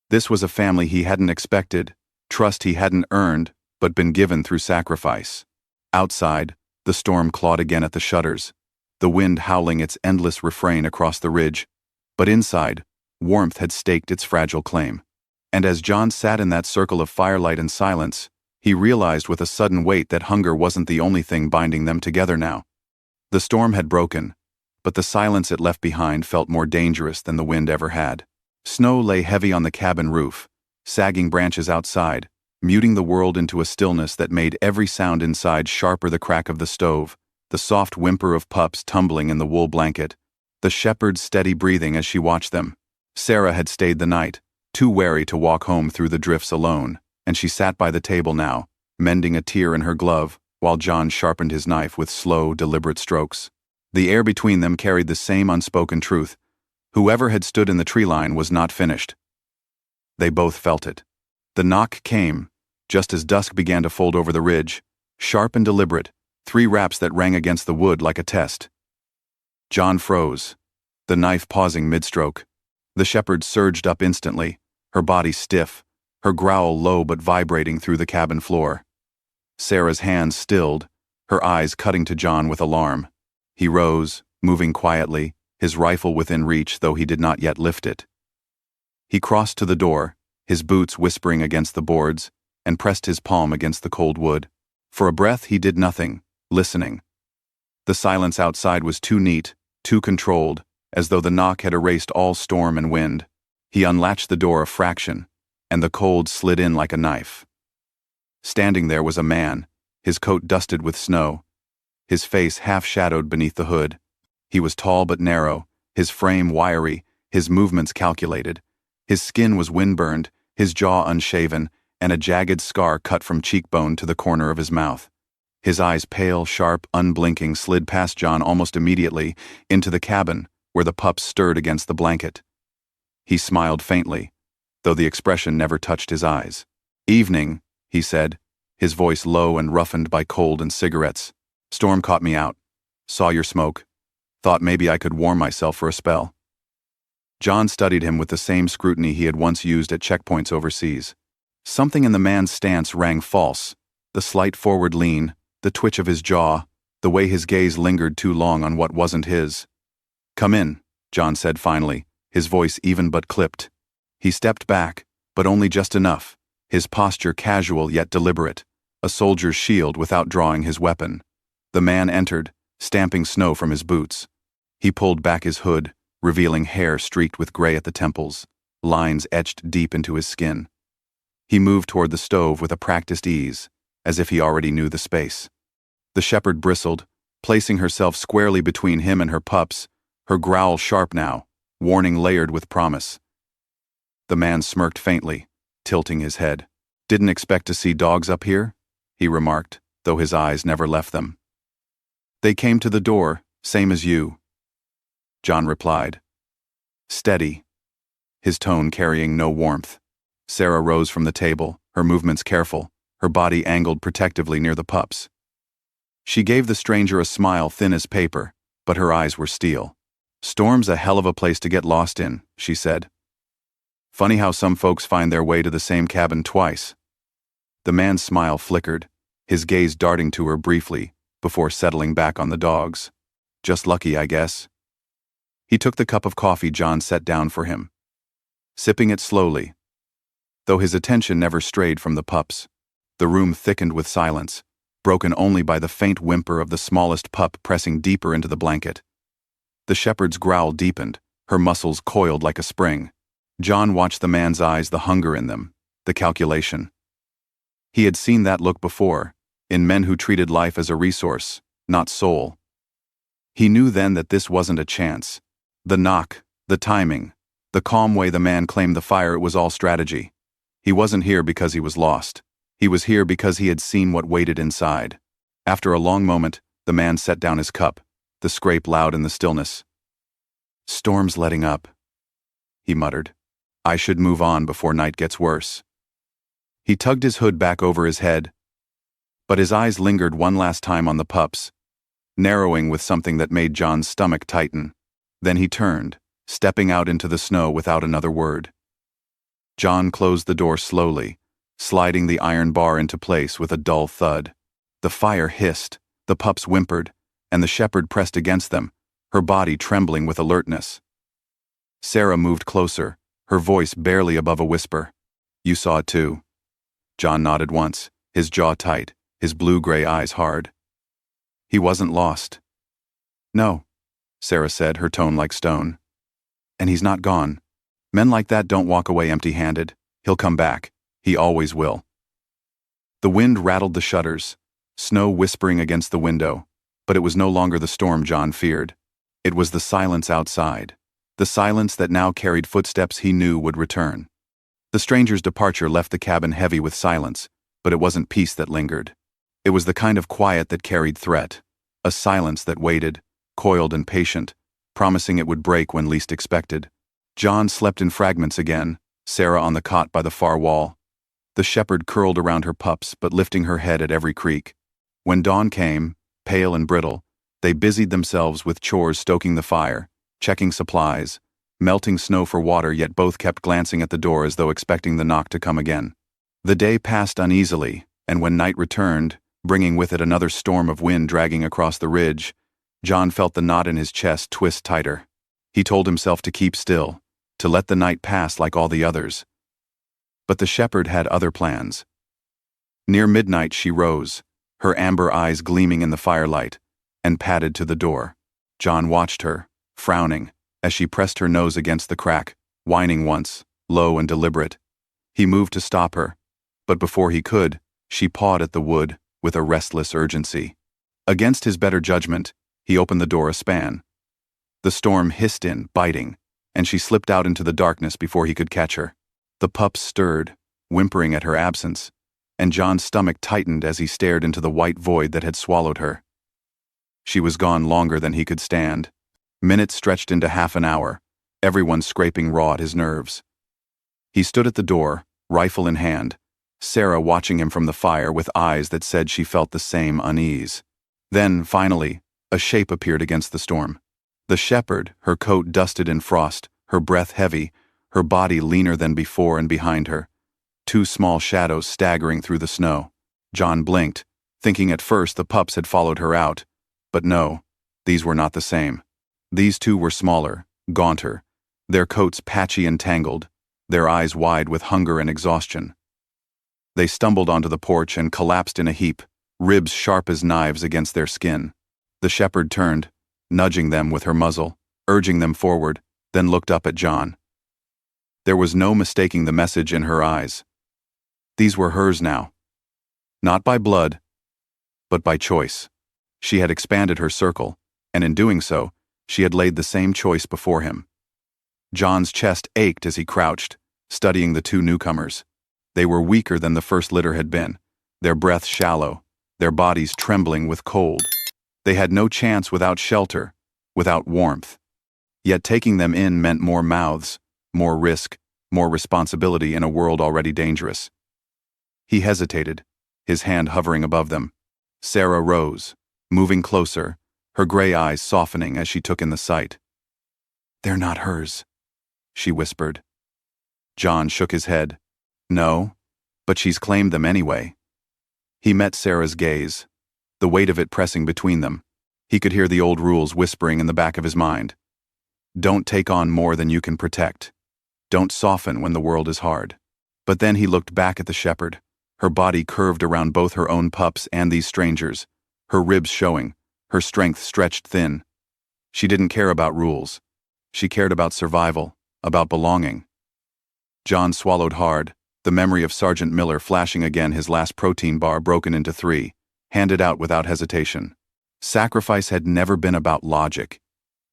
S1: This was a family he hadn't expected, trust he hadn't earned, but been given through sacrifice. Outside, the storm clawed again at the shutters, the wind howling its endless refrain across the ridge. But inside, warmth had staked its fragile claim. And as John sat in that circle of firelight and silence, he realized with a sudden weight that hunger wasn't the only thing binding them together now. The storm had broken, but the silence it left behind felt more dangerous than the wind ever had. Snow lay heavy on the cabin roof, sagging branches outside, muting the world into a stillness that made every sound inside sharper: the crack of the stove, the soft whimper of pups tumbling in the wool blanket, the shepherd's steady breathing as she watched them. Sarah had stayed the night, too wary to walk home through the drifts alone, and she sat by the table now, mending a tear in her glove, while John sharpened his knife with slow, deliberate strokes. The air between them carried the same unspoken truth. Whoever had stood in the tree line was not finished. They both felt it. The knock came, just as dusk began to fold over the ridge, sharp and deliberate, 3 raps that rang against the wood like a test. John froze, the knife pausing mid-stroke. The shepherd surged up instantly, her body stiff, her growl low but vibrating through the cabin floor. Sarah's hands stilled, her eyes cutting to John with alarm. He rose, moving quietly, his rifle within reach though he did not yet lift it. He crossed to the door, his boots whispering against the boards, and pressed his palm against the cold wood. For a breath he did nothing, listening. The silence outside was too neat, too controlled, as though the knock had erased all storm and wind. He unlatched the door a fraction, and the cold slid in like a knife. Standing there was a man, his coat dusted with snow, his face half-shadowed beneath the hood. He was tall but narrow, his frame wiry, his movements calculated. His skin was wind-burned, his jaw unshaven, and a jagged scar cut from cheekbone to the corner of his mouth. His eyes, pale, sharp, unblinking, slid past John almost immediately into the cabin, where the pups stirred against the blanket. He smiled faintly, though the expression never touched his eyes. "Evening," he said, his voice low and roughened by cold and cigarettes. "Storm caught me out. Saw your smoke. Thought maybe I could warm myself for a spell." John studied him with the same scrutiny he had once used at checkpoints overseas. Something in the man's stance rang false, the slight forward lean, the twitch of his jaw, the way his gaze lingered too long on what wasn't his. "Come in," John said finally, his voice even but clipped. He stepped back, but only just enough, his posture casual yet deliberate, a soldier's shield without drawing his weapon. The man entered, stamping snow from his boots. He pulled back his hood, revealing hair streaked with gray at the temples, lines etched deep into his skin. He moved toward the stove with a practiced ease, as if he already knew the space. The shepherd bristled, placing herself squarely between him and her pups, her growl sharp now, warning layered with promise. The man smirked faintly, tilting his head. "Didn't expect to see dogs up here?" he remarked, though his eyes never left them. "They came to the door, same as you," John replied. Steady, his tone carrying no warmth. Sarah rose from the table, her movements careful, her body angled protectively near the pups. She gave the stranger a smile thin as paper, but her eyes were steel. "Storm's a hell of a place to get lost in," she said. "Funny how some folks find their way to the same cabin twice." The man's smile flickered, his gaze darting to her briefly, before settling back on the dogs. "Just lucky, I guess." He took the cup of coffee John set down for him, sipping it slowly, though his attention never strayed from the pups. The room thickened with silence, broken only by the faint whimper of the smallest pup pressing deeper into the blanket. The shepherd's growl deepened, her muscles coiled like a spring. John watched the man's eyes, the hunger in them, the calculation. He had seen that look before, in men who treated life as a resource, not soul. He knew then that this wasn't a chance. The knock, the timing, the calm way the man claimed the fire, it was all strategy. He wasn't here because he was lost. He was here because he had seen what waited inside. After a long moment, the man set down his cup, the scrape loud in the stillness. "Storm's letting up," he muttered. "I should move on before night gets worse." He tugged his hood back over his head, but his eyes lingered one last time on the pups, narrowing with something that made John's stomach tighten. Then he turned, stepping out into the snow without another word. John closed the door slowly, sliding the iron bar into place with a dull thud. The fire hissed, the pups whimpered, and the shepherd pressed against them, her body trembling with alertness. Sarah moved closer, her voice barely above a whisper. "You saw it too?" John nodded once, his jaw tight, his blue-gray eyes hard. "He wasn't lost." "No," Sarah said, her tone like stone. "And he's not gone. Men like that don't walk away empty-handed. He'll come back. He always will." The wind rattled the shutters, snow whispering against the window, but it was no longer the storm John feared. It was the silence outside, the silence that now carried footsteps he knew would return. The stranger's departure left the cabin heavy with silence, but it wasn't peace that lingered. It was the kind of quiet that carried threat, a silence that waited, coiled and patient, promising it would break when least expected. John slept in fragments again, Sarah on the cot by the far wall. The shepherd curled around her pups but lifting her head at every creak. When dawn came, pale and brittle, they busied themselves with chores, stoking the fire, checking supplies, melting snow for water, yet both kept glancing at the door as though expecting the knock to come again. The day passed uneasily, and when night returned, bringing with it another storm of wind dragging across the ridge, John felt the knot in his chest twist tighter. He told himself to keep still, to let the night pass like all the others. But the shepherd had other plans. Near midnight she rose, her amber eyes gleaming in the firelight, and padded to the door. John watched her, frowning, as she pressed her nose against the crack, whining once, low and deliberate. He moved to stop her, but before he could, she pawed at the wood with a restless urgency. Against his better judgment, he opened the door a span. The storm hissed in, biting, and she slipped out into the darkness before he could catch her. The pups stirred, whimpering at her absence, and John's stomach tightened as he stared into the white void that had swallowed her. She was gone longer than he could stand. Minutes stretched into half an hour, everyone scraping raw at his nerves. He stood at the door, rifle in hand, Sarah watching him from the fire with eyes that said she felt the same unease. Then, finally, a shape appeared against the storm. The shepherd, her coat dusted in frost, her breath heavy, her body leaner than before, and behind her, two small shadows staggering through the snow. John blinked, thinking at first the pups had followed her out. But no, these were not the same. These two were smaller, gaunter, their coats patchy and tangled, their eyes wide with hunger and exhaustion. They stumbled onto the porch and collapsed in a heap, ribs sharp as knives against their skin. The shepherd turned, nudging them with her muzzle, urging them forward, then looked up at John. There was no mistaking the message in her eyes. These were hers now. Not by blood, but by choice. She had expanded her circle, and in doing so, she had laid the same choice before him. John's chest ached as he crouched, studying the two newcomers. They were weaker than the first litter had been, their breath shallow, their bodies trembling with cold. They had no chance without shelter, without warmth. Yet taking them in meant more mouths, more risk, more responsibility in a world already dangerous. He hesitated, his hand hovering above them. Sarah rose, moving closer, her gray eyes softening as she took in the sight. "They're not hers," she whispered. John shook his head. "No, but she's claimed them anyway." He met Sarah's gaze, the weight of it pressing between them. He could hear the old rules whispering in the back of his mind. Don't take on more than you can protect. Don't soften when the world is hard. But then he looked back at the shepherd, her body curved around both her own pups and these strangers, her ribs showing, her strength stretched thin. She didn't care about rules. She cared about survival, about belonging. John swallowed hard, the memory of Sergeant Miller flashing again, his last protein bar broken into 3, handed out without hesitation. Sacrifice had never been about logic.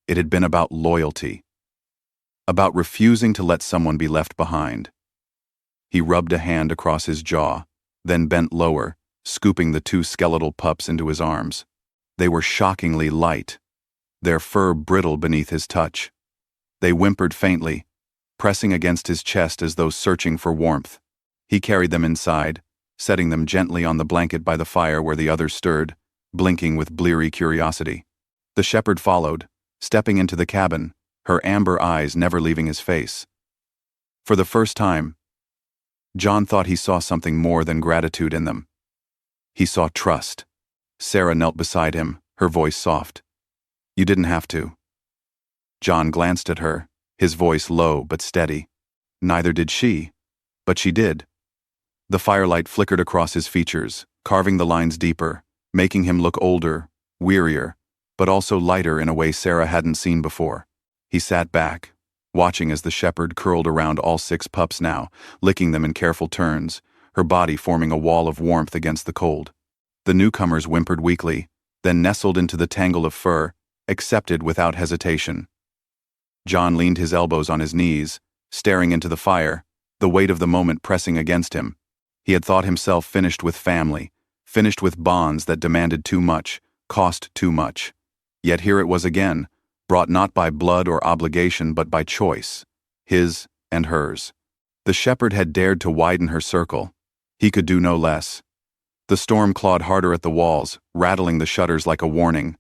S1: It had been about loyalty. About refusing to let someone be left behind. He rubbed a hand across his jaw, then bent lower, scooping the 2 skeletal pups into his arms. They were shockingly light, their fur brittle beneath his touch. They whimpered faintly, pressing against his chest as though searching for warmth. He carried them inside, setting them gently on the blanket by the fire where the others stirred, blinking with bleary curiosity. The shepherd followed, stepping into the cabin, her amber eyes never leaving his face. For the first time, John thought he saw something more than gratitude in them. He saw trust. Sarah knelt beside him, her voice soft. "You didn't have to." John glanced at her, his voice low but steady. Neither did she, but she did. The firelight flickered across his features, carving the lines deeper, making him look older, wearier, but also lighter in a way Sarah hadn't seen before. He sat back, watching as the shepherd curled around all 6 pups now, licking them in careful turns, her body forming a wall of warmth against the cold. The newcomers whimpered weakly, then nestled into the tangle of fur, accepted without hesitation. John leaned his elbows on his knees, staring into the fire, the weight of the moment pressing against him. He had thought himself finished with family, finished with bonds that demanded too much, cost too much. Yet here it was again, brought not by blood or obligation but by choice, his and hers. The shepherd had dared to widen her circle. He could do no less. The storm clawed harder at the walls, rattling the shutters like a warning.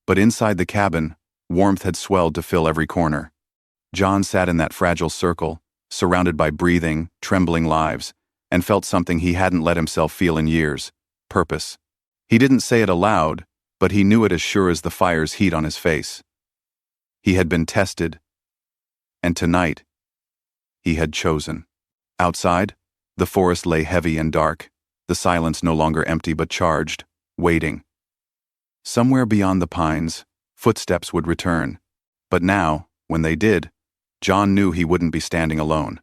S1: But inside the cabin, warmth had swelled to fill every corner. John sat in that fragile circle, surrounded by breathing, trembling lives, and felt something he hadn't let himself feel in years: purpose. He didn't say it aloud, but he knew it as sure as the fire's heat on his face. He had been tested, and tonight, he had chosen. Outside, the forest lay heavy and dark, the silence no longer empty but charged, waiting. Somewhere beyond the pines, footsteps would return. But now, when they did, John knew he wouldn't be standing alone.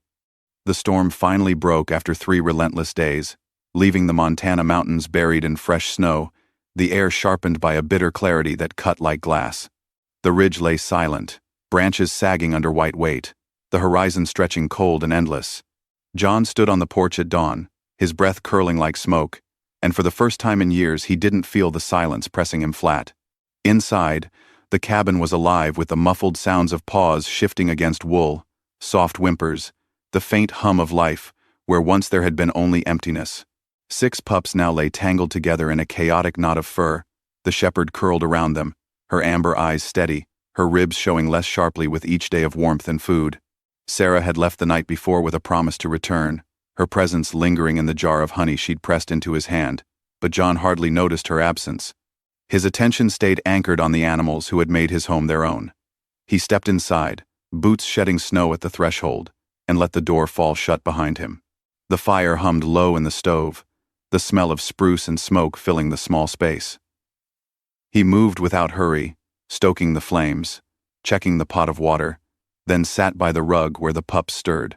S1: The storm finally broke after 3 relentless days, leaving the Montana mountains buried in fresh snow, the air sharpened by a bitter clarity that cut like glass. The ridge lay silent, branches sagging under white weight, the horizon stretching cold and endless. John stood on the porch at dawn, his breath curling like smoke, and for the first time in years he didn't feel the silence pressing him flat. Inside, the cabin was alive with the muffled sounds of paws shifting against wool, soft whimpers, the faint hum of life, where once there had been only emptiness. 6 pups now lay tangled together in a chaotic knot of fur, the shepherd curled around them, her amber eyes steady, her ribs showing less sharply with each day of warmth and food. Sarah had left the night before with a promise to return, her presence lingering in the jar of honey she'd pressed into his hand, but John hardly noticed her absence. His attention stayed anchored on the animals who had made his home their own. He stepped inside, boots shedding snow at the threshold, and let the door fall shut behind him. The fire hummed low in the stove, the smell of spruce and smoke filling the small space. He moved without hurry, stoking the flames, checking the pot of water, then sat by the rug where the pups stirred.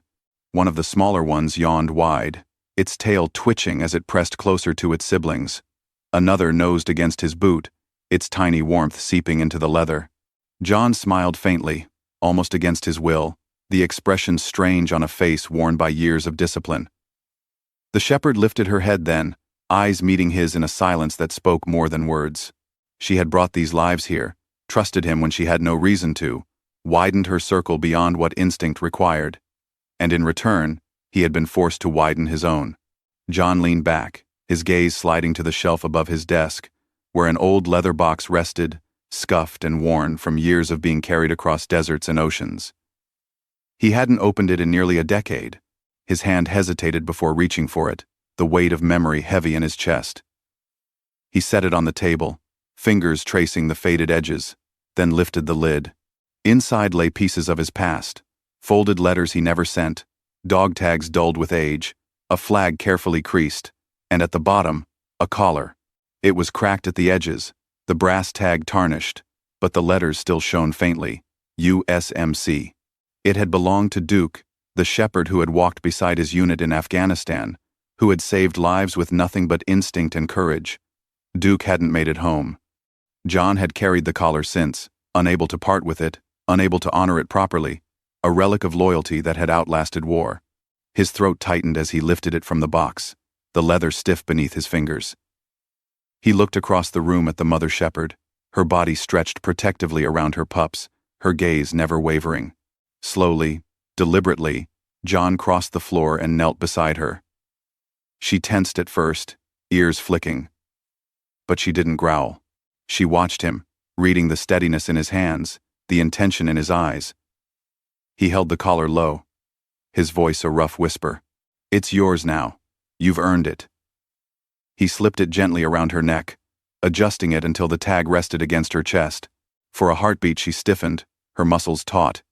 S1: One of the smaller ones yawned wide, its tail twitching as it pressed closer to its siblings. Another nosed against his boot, its tiny warmth seeping into the leather. John smiled faintly, almost against his will, the expression strange on a face worn by years of discipline. The shepherd lifted her head then, eyes meeting his in a silence that spoke more than words. She had brought these lives here, trusted him when she had no reason to, widened her circle beyond what instinct required. And in return, he had been forced to widen his own. John leaned back, his gaze sliding to the shelf above his desk, where an old leather box rested, scuffed and worn from years of being carried across deserts and oceans. He hadn't opened it in nearly a decade. His hand hesitated before reaching for it, the weight of memory heavy in his chest. He set it on the table, fingers tracing the faded edges, then lifted the lid. Inside lay pieces of his past, folded letters he never sent, dog tags dulled with age, a flag carefully creased, and at the bottom, a collar. It was cracked at the edges, the brass tag tarnished, but the letters still shone faintly. USMC. It had belonged to Duke, the shepherd who had walked beside his unit in Afghanistan, who had saved lives with nothing but instinct and courage. Duke hadn't made it home. John had carried the collar since, unable to part with it, unable to honor it properly, a relic of loyalty that had outlasted war. His throat tightened as he lifted it from the box, the leather stiff beneath his fingers. He looked across the room at the mother shepherd, her body stretched protectively around her pups, her gaze never wavering. Slowly, deliberately, John crossed the floor and knelt beside her. She tensed at first, ears flicking. But she didn't growl. She watched him, reading the steadiness in his hands, the intention in his eyes. He held the collar low, his voice a rough whisper. "It's yours now. You've earned it." He slipped it gently around her neck, adjusting it until the tag rested against her chest. For a heartbeat she stiffened, her muscles taut.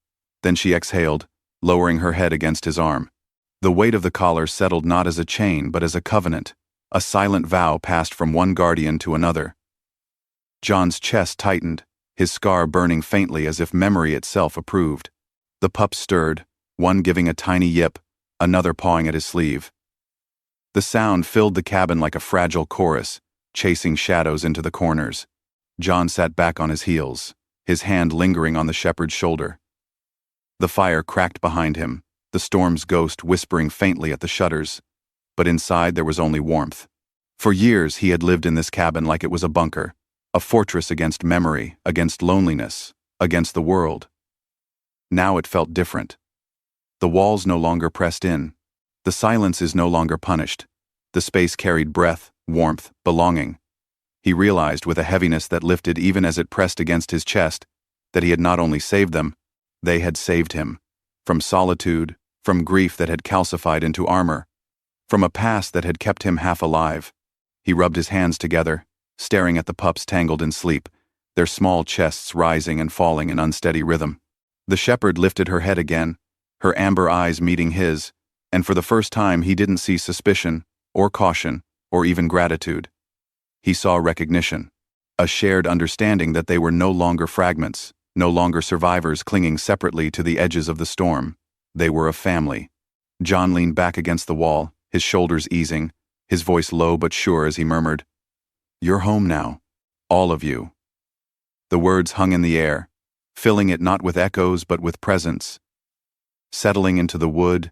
S1: Then she exhaled, lowering her head against his arm. The weight of the collar settled not as a chain but as a covenant, a silent vow passed from one guardian to another. John's chest tightened, his scar burning faintly as if memory itself approved. The pups stirred, one giving a tiny yip, another pawing at his sleeve. The sound filled the cabin like a fragile chorus, chasing shadows into the corners. John sat back on his heels, his hand lingering on the shepherd's shoulder. The fire cracked behind him, the storm's ghost whispering faintly at the shutters. But inside there was only warmth. For years he had lived in this cabin like it was a bunker, a fortress against memory, against loneliness, against the world. Now it felt different. The walls no longer pressed in. The silences no longer punished. The space carried breath, warmth, belonging. He realized with a heaviness that lifted even as it pressed against his chest, that he had not only saved them, they had saved him. From solitude, from grief that had calcified into armor, from a past that had kept him half alive. He rubbed his hands together, staring at the pups tangled in sleep, their small chests rising and falling in unsteady rhythm. The shepherd lifted her head again, her amber eyes meeting his, and for the first time he didn't see suspicion, or caution, or even gratitude. He saw recognition, a shared understanding that they were no longer fragments, no longer survivors clinging separately to the edges of the storm. They were a family. John leaned back against the wall, his shoulders easing, his voice low but sure as he murmured, "You're home now. All of you." The words hung in the air, filling it not with echoes but with presence, settling into the wood,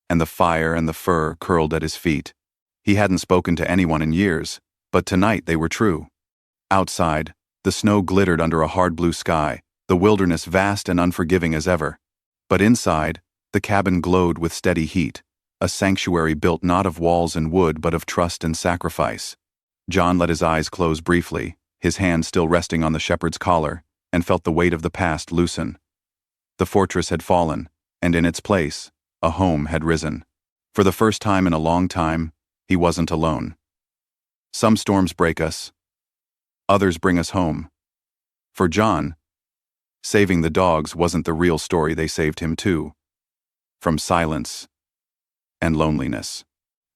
S1: and the fire and the fur curled at his feet. He hadn't spoken to anyone in years, but tonight they were true. Outside, the snow glittered under a hard blue sky, the wilderness vast and unforgiving as ever. But inside, the cabin glowed with steady heat, a sanctuary built not of walls and wood but of trust and sacrifice. John let his eyes close briefly, his hand still resting on the shepherd's collar, and felt the weight of the past loosen. The fortress had fallen, and in its place, a home had risen. For the first time in a long time, he wasn't alone. Some storms break us. Others bring us home. For John, saving the dogs wasn't the real story they saved him too. From silence and loneliness.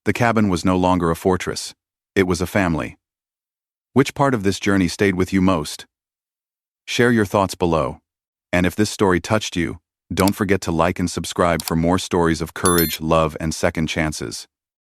S1: The cabin was no longer a fortress. It was a family. Which part of this journey stayed with you most? Share your thoughts below. And if this story touched you, don't forget to like and subscribe for more stories of courage, love, and second chances.